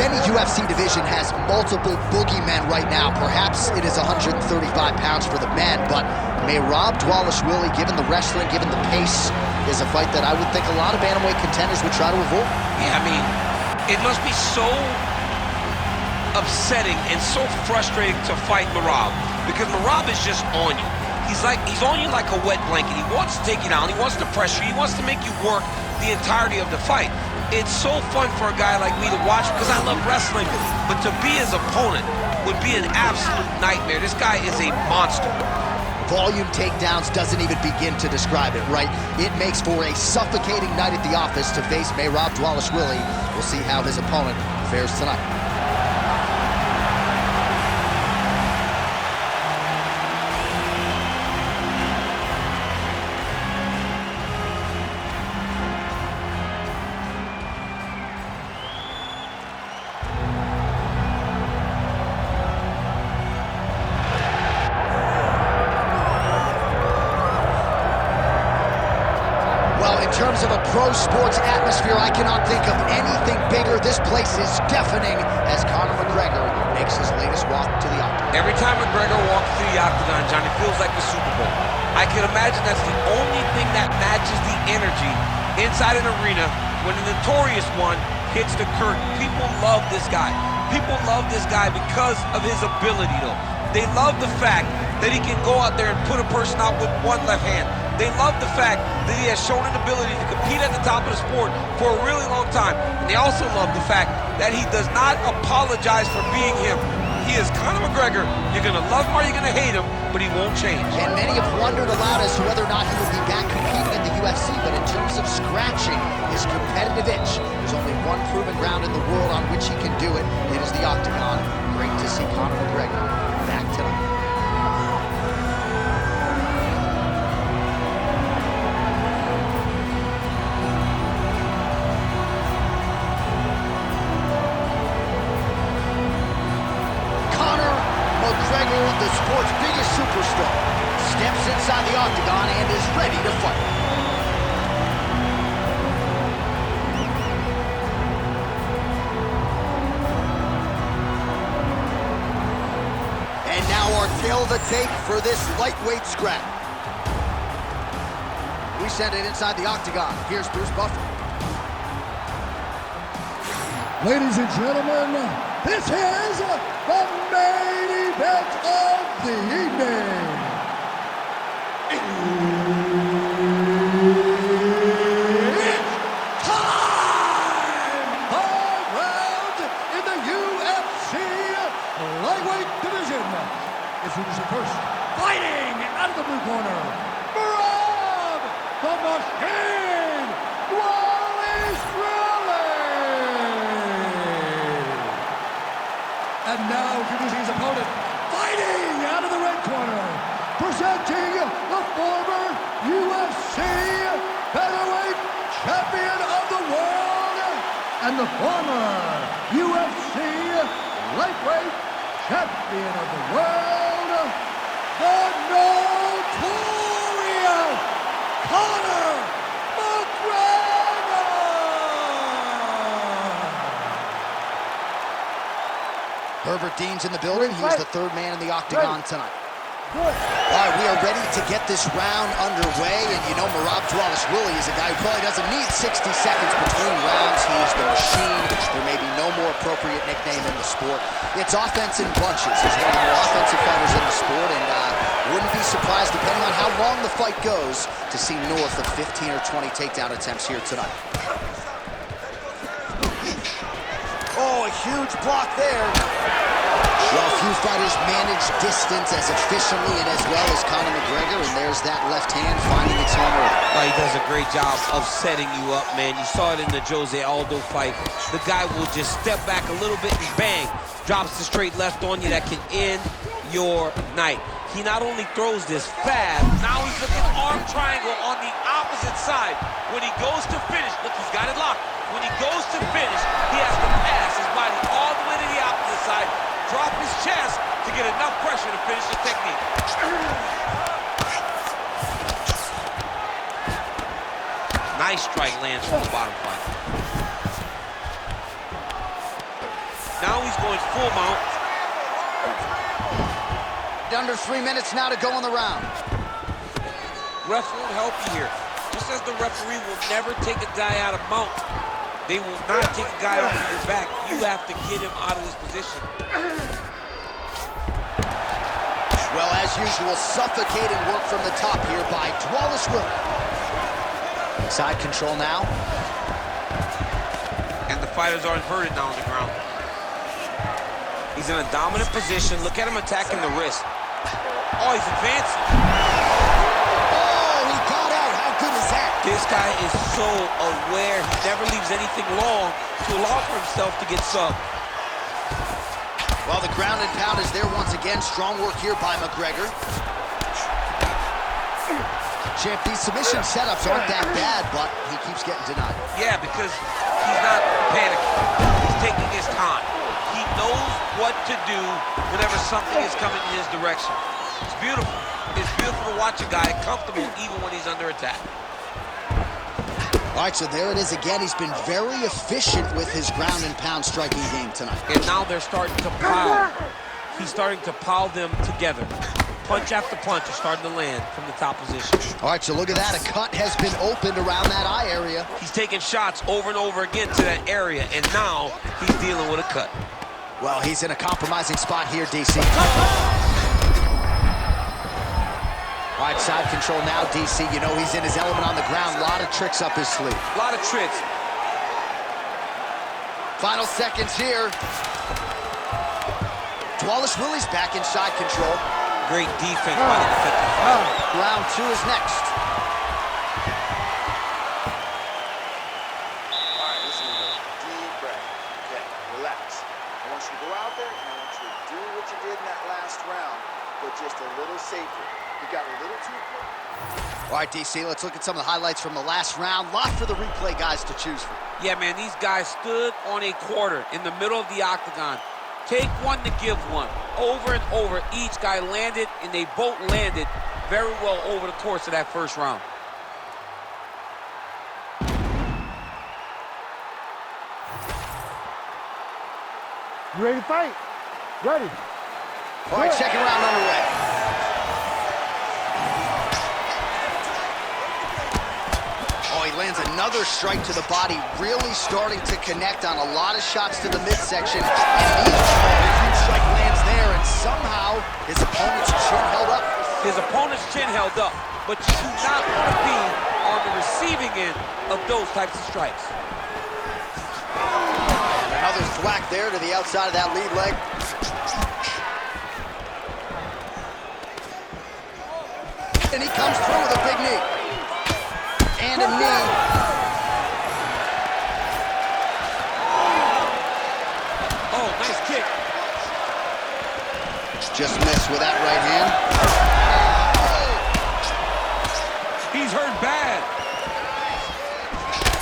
any UFC division has multiple boogeymen right now, perhaps it is 135 pounds for the men, but Merab Dvalishvili, given the wrestling, given the pace, is a fight that I would think a lot of bantamweight contenders would try to avoid. Yeah, I mean, it must be so upsetting and so frustrating to fight Merab, because Merab is just on you. He's on you like a wet blanket. He wants to take you down, he wants to pressure you, he wants to make you work the entirety of the fight. It's so fun for a guy like me to watch because I love wrestling, but to be his opponent would be an absolute nightmare. This guy is a monster. Volume takedowns doesn't even begin to describe it, right? It makes for a suffocating night at the office to face Merab Dvalishvili. We'll see how his opponent fares tonight. In terms of a pro sports atmosphere, I cannot think of anything bigger. This place is deafening as Conor McGregor makes his latest walk to the octagon. Every time McGregor walks to the octagon, Johnny, feels like the Super Bowl. I can imagine that's the only thing that matches the energy inside an arena when the notorious one hits the curtain. People love this guy. People love this guy because of his ability, though. They love the fact that he can go out there and put a person out with one left hand. They love the fact that he has shown an ability to compete at the top of the sport for a really long time. And they also love the fact that he does not apologize for being him. He is Conor McGregor. You're going to love him or you're going to hate him, but he won't change. And many have wondered aloud as to whether or not he will be back competing in the UFC, but in terms of scratching his competitive itch, there's only one proven ground in the world on which he can do it. It is the octagon. Great to see Conor McGregor back tonight. McGregor, the sport's biggest superstar, steps inside the octagon and is ready to fight. And now our tail of the tape for this lightweight scrap. We send it inside the octagon. Here's Bruce Buffer. Ladies and gentlemen, this is the main event of the evening. It's time! 5 rounds in the UFC lightweight division. Introducing first, fighting out of the blue corner, Merab the Machine Dvalishvili. And now introducing his opponent, fighting out of the red corner, presenting the former UFC featherweight champion of the world and the former UFC lightweight champion of the world, the notorious Conor McGregor! Herbert Dean's in the building. He's the third man in the octagon tonight. All right, we are ready to get this round underway, and you know Merab Dvalishvili is a guy who probably doesn't need 60 seconds between rounds. He is the machine. There may be no more appropriate nickname in the sport. It's offense in bunches. He's one of the more offensive fighters in the sport, and wouldn't be surprised, depending on how long the fight goes, to see north of 15 or 20 takedown attempts here tonight. Oh, a huge block there. Well, few fighters manage distance as efficiently and as well as Conor McGregor, and there's that left hand finding its home run. Oh, he does a great job of setting you up, man. You saw it in the Jose Aldo fight. The guy will just step back a little bit and bang, drops the straight left on you that can end your night. He not only throws this fast, now he's looking arm triangle on the opposite side. When he goes to finish, look, he's got it locked. When he goes to finish, he has to pass his body all the way to the opposite side, drop his chest to get enough pressure to finish the technique. Nice strike lands from the bottom fight. Now he's going full mount. Under 3 minutes now to go in the round. Ref won't help you here. Just as the referee will never take a guy out of mount, they will not take a guy off of your back. You have to get him out of this position. Well, as usual, suffocating work from the top here by Dvalishvili. Side control now. And the fighters are inverted now on the ground. He's in a dominant position. Look at him attacking the wrist. Oh, he's advancing. Oh, he got out. How good is that? This guy is so aware. He never leaves anything long to allow for himself to get subbed. Well, the ground and pound is there once again. Strong work here by McGregor. Champ, these submission setups aren't that bad, but he keeps getting denied. Yeah, because he's not panicking. He's taking his time. He knows what to do whenever something is coming in his direction. It's beautiful. It's beautiful to watch a guy comfortable even when he's under attack. All right, so there it is again. He's been very efficient with his ground and pound striking game tonight. And now they're starting to pile. He's starting to pile them together. Punch after punch is starting to land from the top position. All right, so look at that. A cut has been opened around that eye area. He's taking shots over and over again to that area, and now he's dealing with a cut. Well, he's in a compromising spot here, DC. All right, side control now, DC. You know he's in his element on the ground. A lot of tricks up his sleeve. A lot of tricks. Final seconds here. Dvalishvili's back in side control. Great defense by the defensive fighter. Round 2 is next. All right, listen to this. Deep breath. Okay, relax. I want you to go out there and I want you to do what you did in that last round, but just a little safer. You got a little too close. All right, DC, let's look at some of the highlights from the last round. Lot for the replay guys to choose from. Yeah, man, these guys stood on a quarter in the middle of the octagon. Take one to give one. Over and over, each guy landed, and they both landed very well over the course of that first round. You ready to fight? Ready. All right, second round underway. Oh, he lands another strike to the body, really starting to connect on a lot of shots to the midsection. And each strike lands there, and somehow his opponent's chin held up. His opponent's chin held up, but you do not want to be on the receiving end of those types of strikes. And another thwack there to the outside of that lead leg. And he comes through with a big knee. And a knee. Oh, nice kick. Just missed with that right hand. He's hurt bad.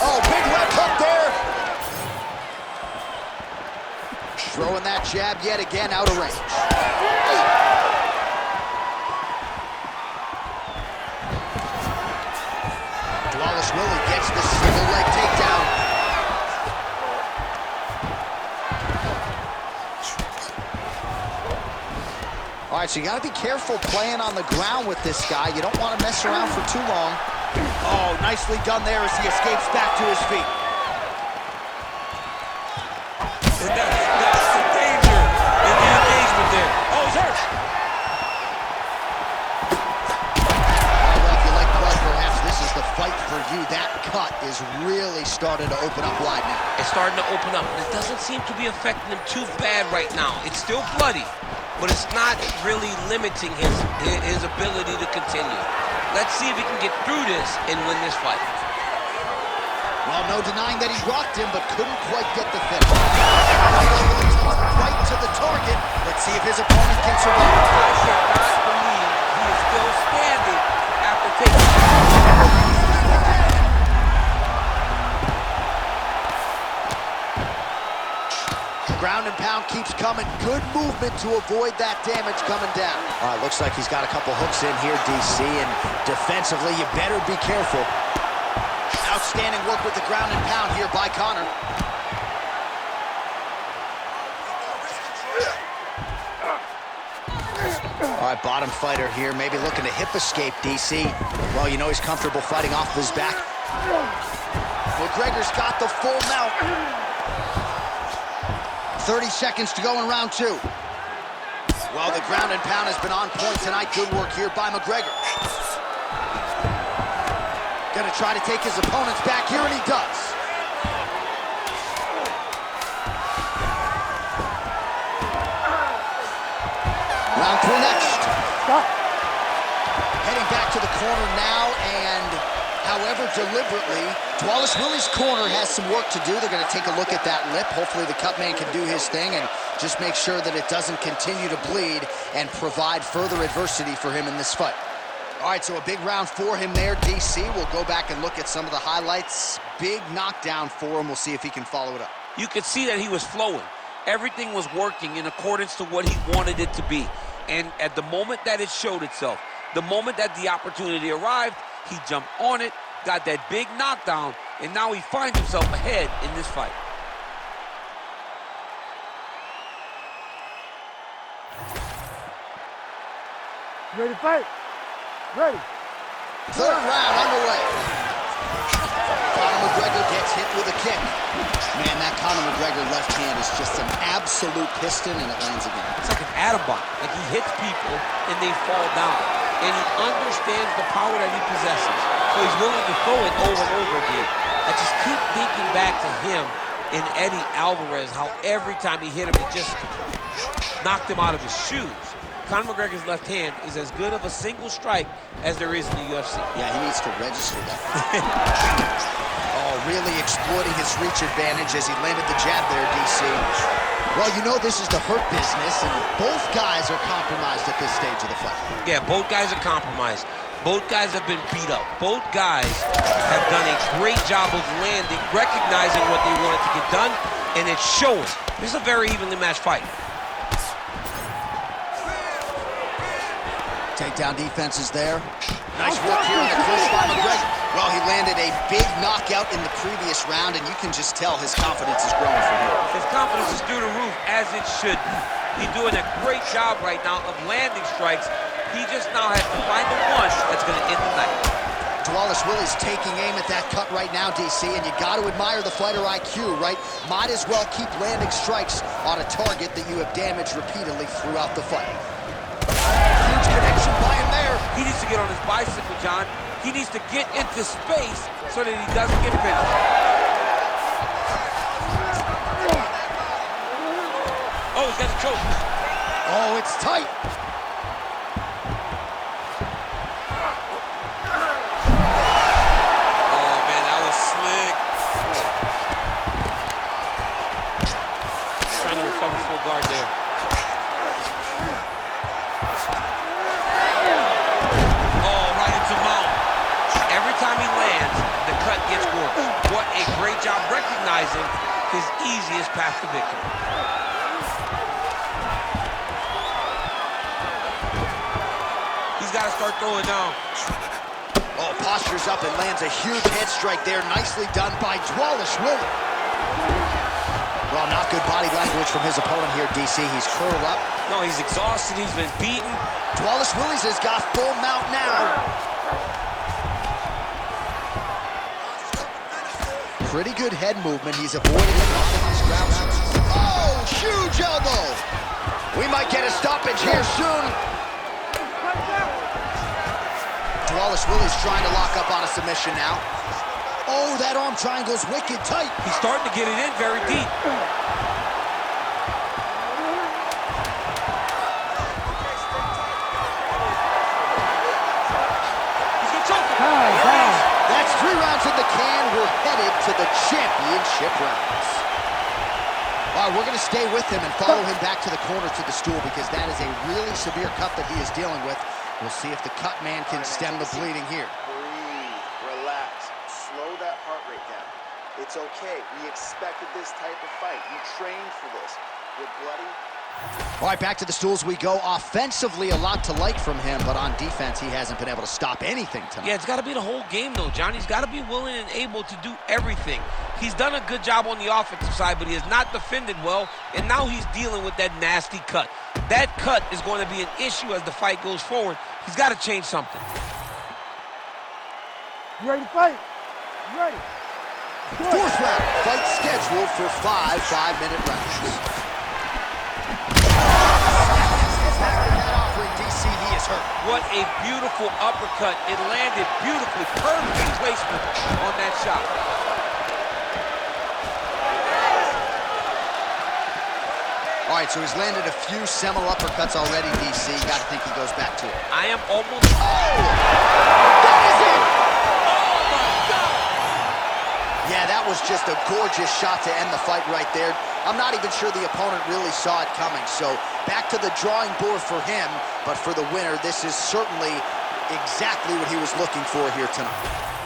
Oh, big left hook there. Throwing that jab yet again out of range. Dvalishvili gets the single leg takedown. All right, so you got to be careful playing on the ground with this guy. You don't want to mess around for too long. Oh, nicely done there as he escapes back to his feet. And that's the danger in the engagement there. Oh, he's hurt. Well, if you like blood, perhaps this is the fight for you. That cut is really starting to open up wide now. It's starting to open up, and it doesn't seem to be affecting him too bad right now. It's still bloody, but it's not really limiting his ability to continue. Let's see if he can get through this and win this fight. Well, no denying that he rocked him, but couldn't quite get the finish. Right to the target. Let's see if his opponent can survive. I cannot believe he is still standing after taking. Ground and pound keeps coming. Good movement to avoid that damage coming down. All right, looks like he's got a couple hooks in here, DC, and defensively, you better be careful. Outstanding work with the ground and pound here by Conor. All right, bottom fighter here, maybe looking to hip escape, DC. Well, you know he's comfortable fighting off his back. McGregor's got the full mount. 30 seconds to go in round 2. Well, the ground and pound has been on point tonight. Good work here by McGregor. Gonna try to take his opponents back here, and he does. Round 3 next. Stop. Heading back to the corner now, and however deliberately, Dvalishvili's corner has some work to do. They're going to take a look at that lip. Hopefully the cut man can do his thing and just make sure that it doesn't continue to bleed and provide further adversity for him in this fight. All right, so a big round for him there, DC. We'll go back and look at some of the highlights. Big knockdown for him. We'll see if he can follow it up. You could see that he was flowing. Everything was working in accordance to what he wanted it to be. And at the moment that it showed itself, the moment that the opportunity arrived, he jumped on it, got that big knockdown, and now he finds himself ahead in this fight. Ready to fight? Ready. Third round underway. Conor McGregor gets hit with a kick. Man, that Conor McGregor left hand is just an absolute piston, and it lands again. It's like an atom bomb. Like he hits people and they fall down. And he understands the power that he possesses. So he's willing to throw it over and over again. I just keep thinking back to him and Eddie Alvarez, how every time he hit him, it just knocked him out of his shoes. Conor McGregor's left hand is as good of a single strike as there is in the UFC. Yeah, he needs to register that. Oh, really exploiting his reach advantage as he landed the jab there, DC. Well, you know this is the hurt business, and both guys are compromised at this stage of the fight. Yeah, both guys are compromised. Both guys have been beat up. Both guys have done a great job of landing, recognizing what they wanted to get done, and it's showing. This is a very evenly matched fight. Takedown defense is there. Nice work here in the crease by McGregor. Well, he landed a big knockout in the previous round, and you can just tell his confidence is growing from here. His confidence is through the roof, as it should be. He's doing a great job right now of landing strikes. He just now has to find the one that's going to end the night. Dvalishvili's taking aim at that cut right now, DC, and you got to admire the fighter IQ, right? Might as well keep landing strikes on a target that you have damaged repeatedly throughout the fight. Huge connection by him there. He needs to get on his bicycle, John. He needs to get into space so that he doesn't get finished. Oh, he's got a choke. Oh, it's tight. Oh, man, that was slick. Trying to recover full guard there. Time he lands, the cut gets worse. What a great job recognizing his easiest path to victory. He's got to start throwing down. Oh, postures up and lands a huge head strike there. Nicely done by Dvalishvili. Well, not good body language from his opponent here, DC. He's curled up. No, he's exhausted. He's been beaten. Dvalishvili has got full mount now. Pretty good head movement. He's avoiding a lot of these ground strikes. Oh, huge elbow. We might get a stoppage here soon. Dvalishvili's trying to lock up on a submission now. Oh, that arm triangle's wicked tight. He's starting to get it in very deep. He's gonna choke him. That's 3 rounds in the can. We're headed to the championship rounds. All right, we're going to stay with him and follow him back to the corner to the stool because that is a really severe cut that he is dealing with. We'll see if the cut man can stem the bleeding here. Breathe, relax, slow that heart rate down. It's okay. We expected this type of fight. You trained for this. You're bloody. All right, back to the stools we go. Offensively, a lot to like from him, but on defense, he hasn't been able to stop anything tonight. Yeah, it's got to be the whole game, though, John. He's got to be willing and able to do everything. He's done a good job on the offensive side, but he has not defended well, and now he's dealing with that nasty cut. That cut is going to be an issue as the fight goes forward. He's got to change something. You ready to fight? You ready? Fourth round. Fight scheduled for 5 5-minute rounds. DC, he is hurt. What a beautiful uppercut. It landed beautifully. Perfect placement on that shot. All right, so he's landed a few seminal uppercuts already, DC. You got to think he goes back to it. I am almost... Oh! That is it! Oh, my God! Yeah, that was just a gorgeous shot to end the fight right there. I'm not even sure the opponent really saw it coming. So back to the drawing board for him, but for the winner, this is certainly exactly what he was looking for here tonight.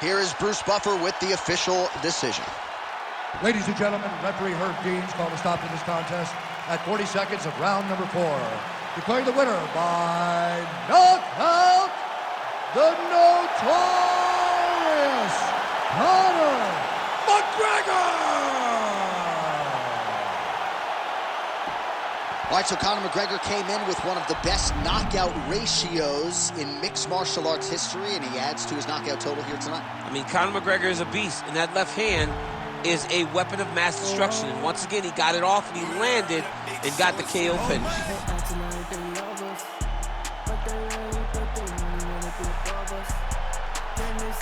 Here is Bruce Buffer with the official decision. Ladies and gentlemen, referee Herb Dean's called a stop to this contest at 40 seconds of round number 4. Declaring the winner by knockout, the notorious Conor McGregor! All right, so Conor McGregor came in with one of the best knockout ratios in mixed martial arts history, and he adds to his knockout total here tonight. I mean, Conor McGregor is a beast, and that left hand is a weapon of mass destruction. And once again, he got it off, and he landed and got the KO finish.